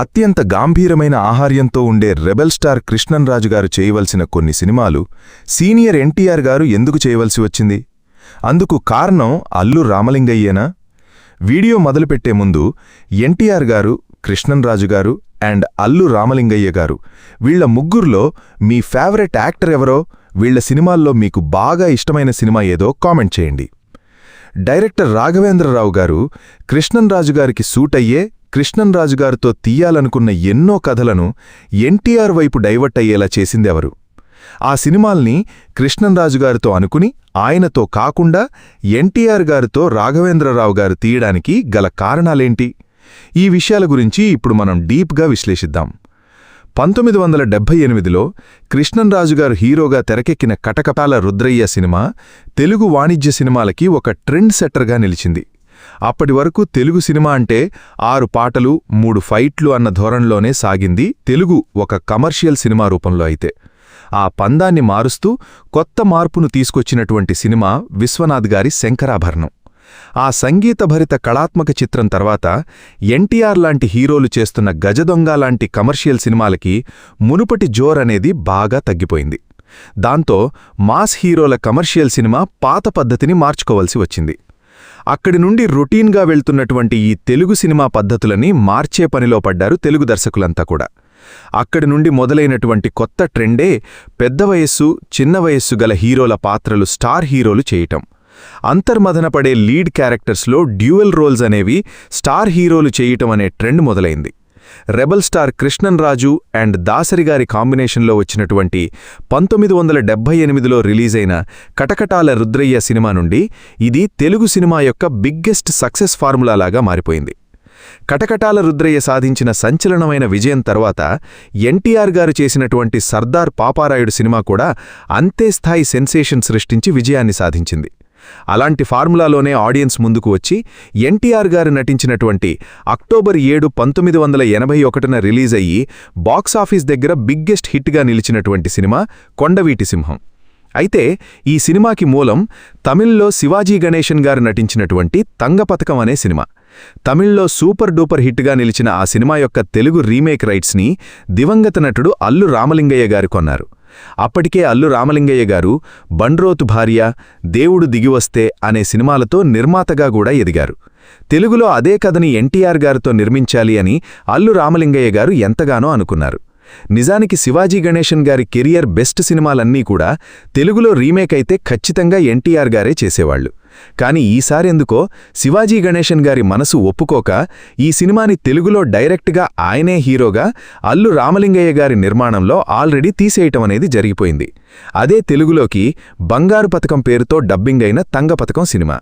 అత్యంత గాంభీరమైన ఆహార్యంతో ఉండే rebel star Krishnanraju గారు చేయవలసిన కొన్ని సినిమాలు సీనియర్ ఎన్టీఆర్ గారు ఎందుకు చేయవలసి వచ్చింది? అందుకు కారణం అల్లు రామలింగయ్యేనా? వీడియో మొదలుపెట్టే ముందు ఎన్టీఆర్ గారు, కృష్ణన్రాజు గారు అండ్ అల్లు రామలింగయ్య గారు వీళ్ల ముగ్గురులో మీ ఫేవరెట్ యాక్టర్ ఎవరో, వీళ్ల సినిమాల్లో మీకు బాగా ఇష్టమైన సినిమా ఏదో కామెంట్ చేయండి. డైరెక్టర్ రాఘవేంద్రరావు గారు కృష్ణన్రాజు గారికి సూట్ అయ్యే, కృష్ణన్రాజు గారితో తీయాలనుకున్న ఎన్నో కథలను ఎన్టీఆర్ వైపు డైవర్ట్ అయ్యేలా చేసిందెవరు? ఆ సినిమాల్ని కృష్ణన్రాజు గారితో అనుకుని ఆయనతో కాకుండా ఎన్టీఆర్ గారితో రాఘవేంద్రరావు గారు తీయడానికి గల కారణాలేంటి? ఈ విషయాల గురించి ఇప్పుడు మనం డీప్గా విశ్లేషిద్దాం. 1978లో కృష్ణన్రాజు గారు హీరోగా తెరకెక్కిన కటకటాల రుద్రయ్య సినిమా తెలుగు వాణిజ్య సినిమాలకి ఒక ట్రెండ్ సెట్టర్గా నిలిచింది. అప్పటి వరకు తెలుగు సినిమా అంటే 6 పాటలు 3 ఫైట్లు అన్న ధోరణిలోనే సాగింది తెలుగు ఒక కమర్షియల్ సినిమా రూపంలో. అయితే ఆ పందాన్ని మారుస్తూ కొత్త మార్పును తీసుకొచ్చినటువంటి సినిమా విశ్వనాథ్ గారి శంకరాభరణం. ఆ సంగీతభరిత కళాత్మక చిత్రం తర్వాత ఎన్టీఆర్ లాంటి హీరోలు చేస్తున్న గజదొంగ లాంటి కమర్షియల్ సినిమాలకి మునుపటి జోరనేది బాగా తగ్గిపోయింది. దాంతో మాస్ హీరోల కమర్షియల్ సినిమా పాత పద్ధతిని మార్చుకోవలసి వచ్చింది. అక్కడి నుండి రొటీన్గా వెళ్తున్నటువంటి ఈ తెలుగు సినిమా పద్ధతులని మార్చే పనిలో పడ్డారు తెలుగు దర్శకులంతా కూడా. అక్కడి నుండి మొదలైనటువంటి కొత్త ట్రెండే పెద్ద వయస్సు, చిన్న వయస్సు గల హీరోల పాత్రలు స్టార్ హీరోలు చేయటం. అంతర్మథనపడే లీడ్ క్యారెక్టర్స్లో డ్యూయల్ రోల్స్ అనేవి స్టార్ హీరోలు చేయటం అనే ట్రెండ్ మొదలైంది. రెబల్ స్టార్ కృష్ణన్రాజు అండ్ దాసరిగారి కాంబినేషన్లో వచ్చినటువంటి 1978లో రిలీజైన కటకటాల రుద్రయ్య సినిమా నుండి ఇది తెలుగు సినిమా యొక్క బిగ్గెస్ట్ సక్సెస్ ఫార్ములాలాగా మారిపోయింది. కటకటాల రుద్రయ్య సాధించిన సంచలనమైన విజయం తర్వాత ఎన్టీఆర్ గారు చేసినటువంటి సర్దార్ పాపారాయుడు సినిమా కూడా అంతే స్థాయి సెన్సేషన్ సృష్టించి విజయాన్ని సాధించింది. అలాంటి ఫార్ములాలోనే ఆడియన్స్ ముందుకు వచ్చి ఎన్టీఆర్ గారు నటించినటువంటి అక్టోబర్ 7, 1981న రిలీజ్ అయ్యి బాక్సాఫీస్ దగ్గర బిగ్గెస్ట్ హిట్గా నిలిచినటువంటి సినిమా కొండవీటి సింహం. అయితే ఈ సినిమాకి మూలం తమిళ్లో శివాజీ గణేశన్ గారు నటించినటువంటి తంగపతకం అనే సినిమా. తమిళ్లో సూపర్ డూపర్ హిట్గా నిలిచిన ఆ సినిమా యొక్క తెలుగు రీమేక్ రైట్స్ని దివంగత నటుడు అల్లు రామలింగయ్య గారు కొన్నారు. అప్పటికే అల్లు రామలింగయ్య గారు బండ్రోతు భార్య, దేవుడు దిగివస్తే అనే సినిమాలతో నిర్మాతగా కూడా ఎదిగారు. తెలుగులో అదే కథని ఎన్టీఆర్ గారితో నిర్మించాలి అని అల్లు రామలింగయ్య గారు ఎంతగానో అనుకున్నారు. నిజానికి శివాజీ గణేశన్ గారి కెరియర్ బెస్ట్ సినిమాలన్నీ కూడా తెలుగులో రీమేక్ అయితే ఖచ్చితంగా ఎన్టీఆర్ గారే చేసేవాళ్లు. కాని ఈసారెందుకో శివాజీ గణేశన్ గారి మనసు ఒప్పుకోక ఈ సినిమాని తెలుగులో డైరెక్ట్గా ఆయనే హీరోగా అల్లు రామలింగయ్య గారి నిర్మాణంలో ఆల్రెడీ తీసేయటం అనేది జరిగిపోయింది. అదే తెలుగులోకి బంగారు పతకం పేరుతో డబ్బింగ్ అయిన తంగపతకం సినిమా.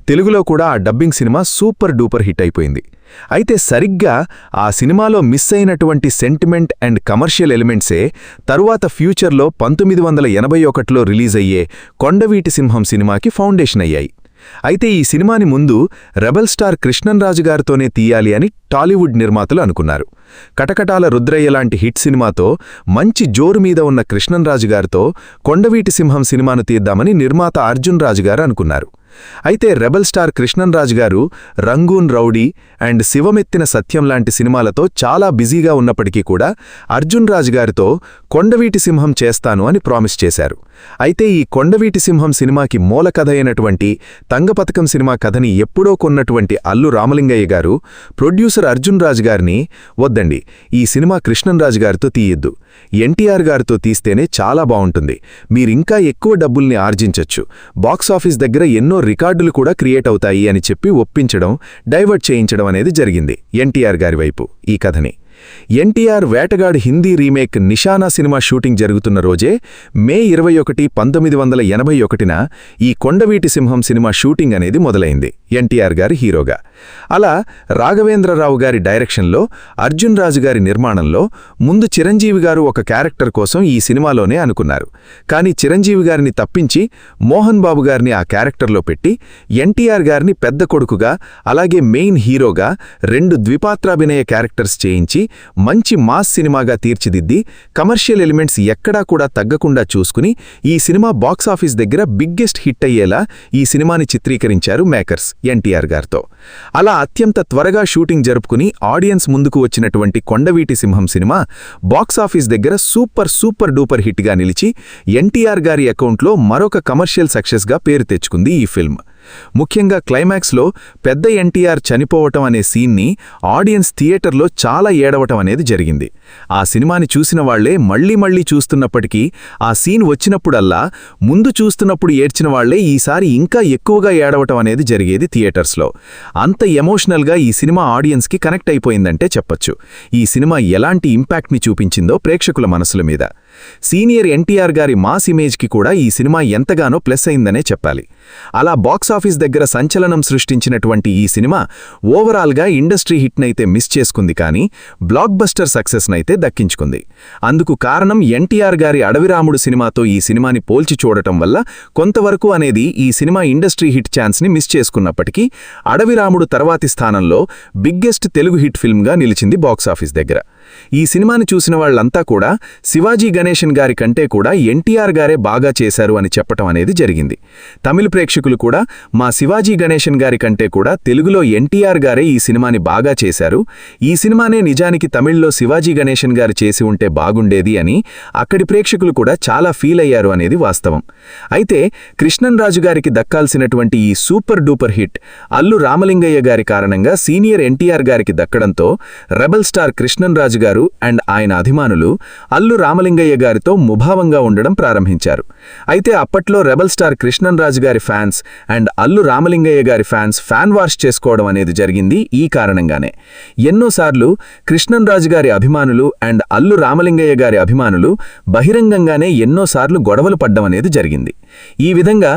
తెలుగులో కూడా ఆ dubbing cinema super duper hit అయిపోయింది. అయితే సరిగ్గా ఆ సినిమాలో మిస్ అయినటువంటి సెంటిమెంట్ అండ్ కమర్షియల్ ఎలిమెంట్సే తరువాత ఫ్యూచర్లో 1981లో రిలీజ్ అయ్యే కొండవీటి సింహం సినిమాకి ఫౌండేషన్ అయ్యాయి. అయితే ఈ సినిమాని ముందు రెబల్ స్టార్ కృష్ణన్రాజు గారితోనే తీయాలి అని టాలీవుడ్ నిర్మాతలు అనుకున్నారు. కటకటాల రుద్రయ్య లాంటి హిట్ సినిమాతో మంచి జోరు మీద ఉన్న కృష్ణన్రాజు గారితో కొండవీటి సింహం సినిమాను తీద్దామని నిర్మాత అర్జున్ రాజు గారు అనుకున్నారు. అయితే రెబల్ స్టార్ కృష్ణన్రాజు గారు రంగూన్ రౌడీ అండ్ శివమెత్తిన సత్యం లాంటి సినిమాలతో చాలా బిజీగా ఉన్నప్పటికీ కూడా అర్జున్ రాజు గారితో కొండవీటి సింహం చేస్తాను అని ప్రామిస్ చేశారు. అయితే ఈ కొండవీటి సింహం సినిమాకి మూల కథ అయినటువంటి తంగపతకం సినిమా కథని ఎప్పుడో కొన్నటువంటి అల్లు రామలింగయ్య గారు ప్రొడ్యూసర్ అర్జున్ రాజు గారిని, వద్దండి, ఈ సినిమా కృష్ణన్రాజు గారితో తీయొద్దు, ఎన్టీఆర్ గారితో తీస్తేనే చాలా బావుంటుంది, మీరింకా ఎక్కువ డబ్బుల్ని ఆర్జించొచ్చు, బాక్సాఫీస్ దగ్గర ఎన్నో రికార్డులు కూడా క్రియేట్ అవుతాయి అని చెప్పి ఒప్పించడం, డైవర్ట్ చేయించడం అనేది జరిగింది ఎన్టీఆర్ గారి వైపు ఈ కథని. NTR Vetagadu Hindi remake Nishana cinema shooting జరుగుతున్న రోజే మే 21, 1981న ఈ కొండవీటి సింహం సినిమా షూటింగ్ అనేది మొదలైంది ఎన్టీఆర్ గారి హీరోగా. అలా రాఘవేంద్రరావు గారి డైరెక్షన్లో, అర్జున్ రాజు గారి నిర్మాణంలో ముందు చిరంజీవి గారు ఒక క్యారెక్టర్ కోసం ఈ సినిమాలోనే అనుకున్నారు. కానీ చిరంజీవి గారిని తప్పించి మోహన్ బాబు గారిని ఆ క్యారెక్టర్లో పెట్టి ఎన్టీఆర్ గారిని పెద్ద కొడుకుగా అలాగే మెయిన్ హీరోగా 2 ద్విపాత్రాభినయ క్యారెక్టర్స్ చేయించి మంచి మాస్ సినిమాగా తీర్చిదిద్ది కమర్షియల్ ఎలిమెంట్స్ ఎక్కడా కూడా తగ్గకుండా చూసుకుని ఈ సినిమా బాక్సాఫీస్ దగ్గర బిగ్గెస్ట్ హిట్ అయ్యేలా ఈ సినిమాని చిత్రీకరించారు మేకర్స్ ఎన్టీఆర్ గారితో. అలా అత్యంత త్వరగా షూటింగ్ జరుపుకుని ఆడియన్స్ ముందుకు వచ్చినటువంటి కొండవీటి సింహం సినిమా బాక్సాఫీస్ దగ్గర సూపర్ డూపర్ హిట్గా నిలిచి ఎన్టీఆర్ గారి అకౌంట్లో మరొక కమర్షియల్ సక్సెస్గా పేరు తెచ్చుకుంది ఈ ఫిల్మ్. ముఖ్యంగా క్లైమాక్స్లో పెద్ద ఎన్టీఆర్ చనిపోవటం అనే సీన్ని ఆడియన్స్ థియేటర్లో చాలా ఏడవటం అనేది జరిగింది. ఆ సినిమాని చూసిన వాళ్లే మళ్లీ చూస్తున్నప్పటికీ ఆ సీన్ వచ్చినప్పుడల్లా ముందు చూస్తున్నప్పుడు ఏడ్చిన వాళ్లే ఈసారి ఇంకా ఎక్కువగా ఏడవటం అనేది జరిగేది థియేటర్స్లో. అంత ఎమోషనల్గా ఈ సినిమా ఆడియన్స్కి కనెక్ట్ అయిపోయిందంటే చెప్పొచ్చు. ఈ సినిమా ఎలాంటి ఇంపాక్ట్ని చూపించిందో ప్రేక్షకుల మనసుల మీద. సీనియర్ ఎన్టీఆర్ గారి మాస్ ఇమేజ్కి కూడా ఈ సినిమా ఎంతగానో ప్లస్ అయిందనే చెప్పాలి. అలా బాక్సాఫీస్ దగ్గర సంచలనం సృష్టించినటువంటి ఈ సినిమా ఓవరాల్గా ఇండస్ట్రీ హిట్నైతే మిస్ చేసుకుంది, కానీ బ్లాక్ బస్టర్ సక్సెస్నైతే దక్కించుకుంది. అందుకు కారణం ఎన్టీఆర్ గారి అడవిరాముడు సినిమాతో ఈ సినిమాని పోల్చి చూడటం వల్ల కొంతవరకు అనేది ఈ సినిమా ఇండస్ట్రీ హిట్ ఛాన్స్ని మిస్ చేసుకున్నప్పటికీ అడవిరాముడు తర్వాతి స్థానంలో బిగ్గెస్ట్ తెలుగు హిట్ ఫిల్మ్గా నిలిచింది బాక్సాఫీస్ దగ్గర. ఈ సినిమాని చూసిన వాళ్లంతా కూడా శివాజీ గణేశన్ గారి కంటే కూడా ఎన్టీఆర్ గారే బాగా చేశారు అని చెప్పటం అనేది జరిగింది. తమిళ ప్రేక్షకులు కూడా మా శివాజీ గణేశన్ గారి కంటే కూడా తెలుగులో ఎన్టీఆర్ గారే ఈ సినిమాని బాగా చేశారు, ఈ సినిమానే నిజానికి తమిళ్లో శివాజీ గణేశన్ గారు చేసి ఉంటే బాగుండేది అని అక్కడి ప్రేక్షకులు కూడా చాలా ఫీల్ అయ్యారు అనేది వాస్తవం. అయితే కృష్ణన్రాజు గారికి దక్కాల్సినటువంటి ఈ super duper hit Allu Ramalingaiah గారి కారణంగా సీనియర్ ఎన్టీఆర్ గారికి దక్కడంతో రెబల్ స్టార్ కృష్ణన్రాజు గారు అండ్ ఆయన అభిమానులు అల్లు రామలింగయ్య గారితో ముభావంగా ఉండడం ప్రారంభించారు. అయితే అప్పట్లో రెబల్ స్టార్ కృష్ణన్రాజు గారి ఫ్యాన్స్ అండ్ అల్లు రామలింగయ్య గారి ఫ్యాన్స్ ఫ్యాన్ వార్స్ చేసుకోవడం అనేది జరిగింది ఈ కారణంగానే. ఎన్నోసార్లు కృష్ణన్రాజు గారి అభిమానులు అండ్ అల్లు రామలింగయ్య గారి అభిమానులు బహిరంగంగానే ఎన్నోసార్లు గొడవలు పడ్డం అనేది జరిగింది. ఈ విధంగా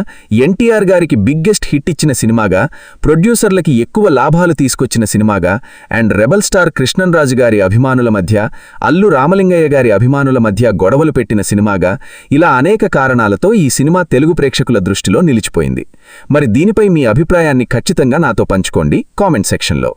ఎన్టీఆర్ గారికి బిగ్గెస్ట్ హిట్ ఇచ్చిన సినిమాగా, ప్రొడ్యూసర్లకి ఎక్కువ లాభాలు తీసుకొచ్చిన సినిమాగా అండ్ రెబల్ స్టార్ కృష్ణన్రాజు గారి అభిమానుల మధ్య, అల్లు రామలింగయ్య గారి అభిమానుల మధ్య గొడవలు పెట్టిన సినిమాగా, ఇలా అనేక కారణాలతో ఈ సినిమా తెలుగు ప్రేక్షకుల దృష్టిలో నిలిచిపోయింది. మరి దీనిపై మీ అభిప్రాయాన్ని ఖచ్చితంగా నాతో పంచుకోండి కామెంట్ సెక్షన్లో.